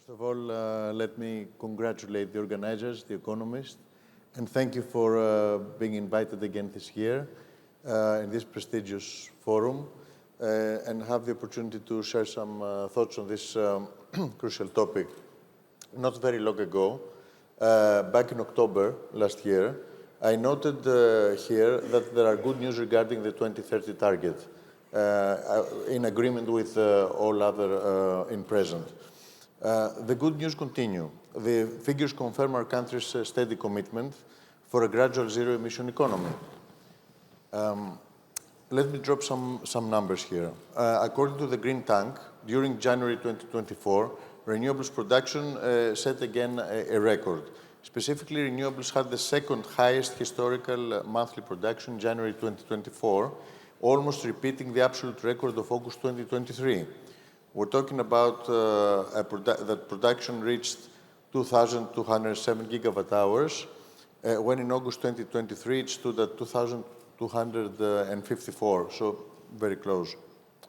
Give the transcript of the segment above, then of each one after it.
First of all, let me congratulate the organizers, the Economist, and thank you for being invited again this year in this prestigious forum and have the opportunity to share some thoughts on this crucial topic. Not very long ago, back in October last year, I noted here that there are good news regarding the 2030 target, in agreement with all other in present. The good news continue. The figures confirm our country's steady commitment for a gradual zero-emission economy. Let me drop some numbers here. According to the Green Tank, during January 2024, renewables production set again a record. Specifically, renewables had the second highest historical monthly production in January 2024, almost repeating the absolute record of August 2023. We're talking about that production reached 2,207 gigawatt hours, when in August 2023 it stood at 2,254, so very close.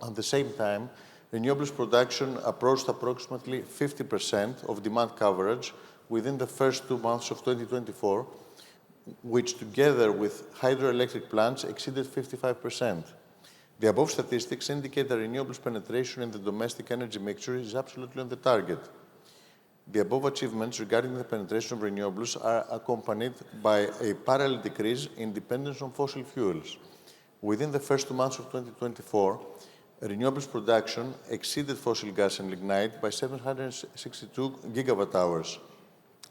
At the same time, renewables production approached approximately 50% of demand coverage within the first 2 months of 2024, which together with hydroelectric plants exceeded 55%. The above statistics indicate that renewables penetration in the domestic energy mixture is absolutely on the target. The above achievements regarding the penetration of renewables are accompanied by a parallel decrease in dependence on fossil fuels. Within the first 2 months of 2024, renewables production exceeded fossil gas and lignite by 762 gigawatt hours.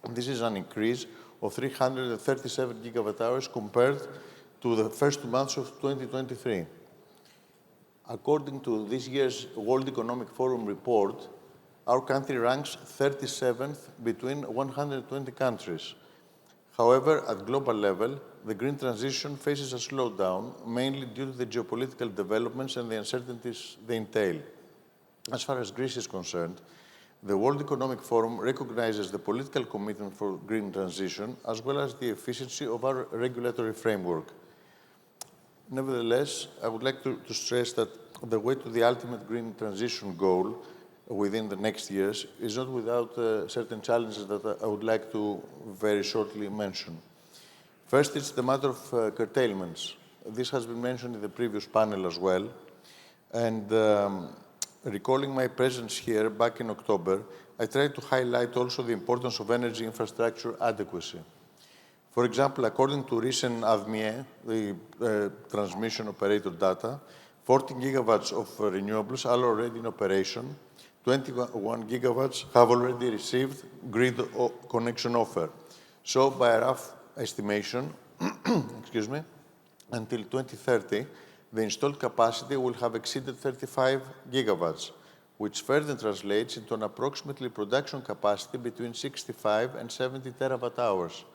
This is an increase of 337 gigawatt hours compared to the first 2 months of 2023. According to this year's World Economic Forum report, our country ranks 37th between 120 countries. However, at global level, the green transition faces a slowdown, mainly due to the geopolitical developments and the uncertainties they entail. As far as Greece is concerned, the World Economic Forum recognizes the political commitment for green transition as well as the efficiency of our regulatory framework. Nevertheless, I would like to stress that the way to the ultimate green transition goal within the next years is not without certain challenges that I would like to very shortly mention. First, it's the matter of curtailments. This has been mentioned in the previous panel as well. And recalling my presence here back in October, I tried to highlight also the importance of energy infrastructure adequacy. For example, according to recent AVMIE, the transmission operator data, 14 gigawatts of renewables are already in operation. 21 gigawatts have already received grid connection offer. So, by a rough estimation, excuse me, until 2030, the installed capacity will have exceeded 35 gigawatts, which further translates into an approximately production capacity between 65 and 70 terawatt hours.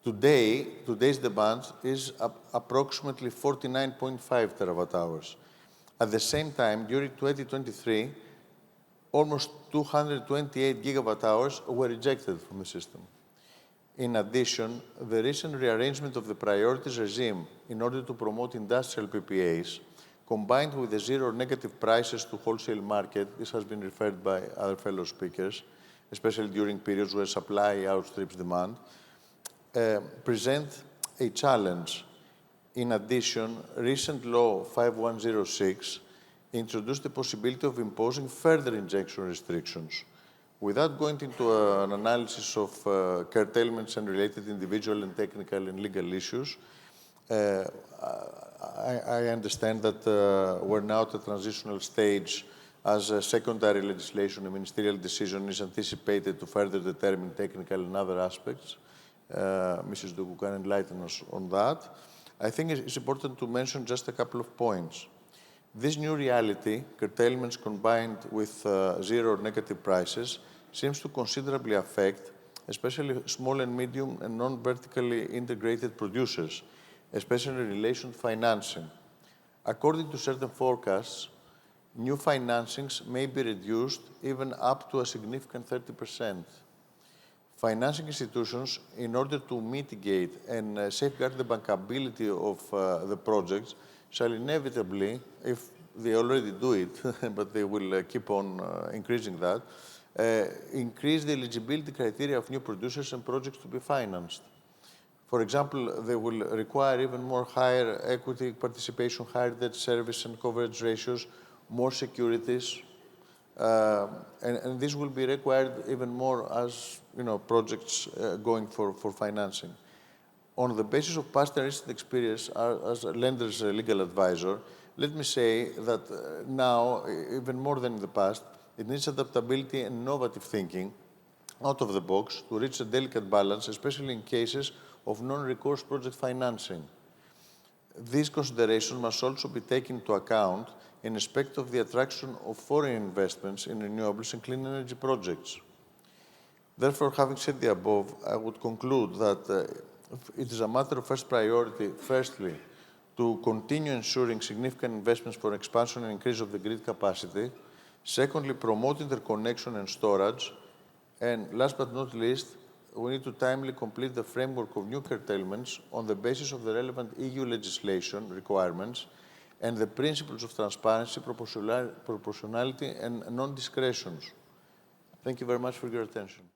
Today's demand is approximately 49.5 terawatt hours. At the same time, during 2023, almost 228 gigawatt hours were ejected from the system. In addition, the recent rearrangement of the priorities regime in order to promote industrial PPAs, combined with the zero negative prices to wholesale market, this has been referred by other fellow speakers, especially during periods where supply outstrips demand, present a challenge. In addition, recent law 5106 introduced the possibility of imposing further injection restrictions. Without going into an analysis of curtailments and related individual and technical and legal issues, I understand that we're now at a transitional stage as a secondary legislation, a ministerial decision is anticipated to further determine technical and other aspects. Mrs. Dugu can enlighten us on that. I think it's important to mention just a couple of points. This new reality, curtailments combined with zero negative prices, seems to considerably affect especially small and medium and non-vertically integrated producers, especially in relation to financing. According to certain forecasts, new financings may be reduced even up to a significant 30%. Financing institutions, in order to mitigate and safeguard the bankability of the projects, shall inevitably, if they already do it, but they will keep on increasing that, increase the eligibility criteria of new producers and projects to be financed. For example, they will require even more higher equity participation, higher debt service and coverage ratios, more securities, and this will be required even more as projects going for financing. On the basis of past and recent experience as a lender's legal advisor, let me say that now, even more than in the past, it needs adaptability and innovative thinking out of the box to reach a delicate balance, especially in cases of non-recourse project financing. These considerations must also be taken into account in respect of the attraction of foreign investments in renewables and clean energy projects. Therefore, having said the above, I would conclude that it is a matter of first priority, firstly, to continue ensuring significant investments for expansion and increase of the grid capacity. Secondly, promote interconnection and storage. And last but not least, we need to timely complete the framework of new curtailments on the basis of the relevant EU legislation requirements and the principles of transparency, proportionality, and non-discretions. Thank you very much for your attention.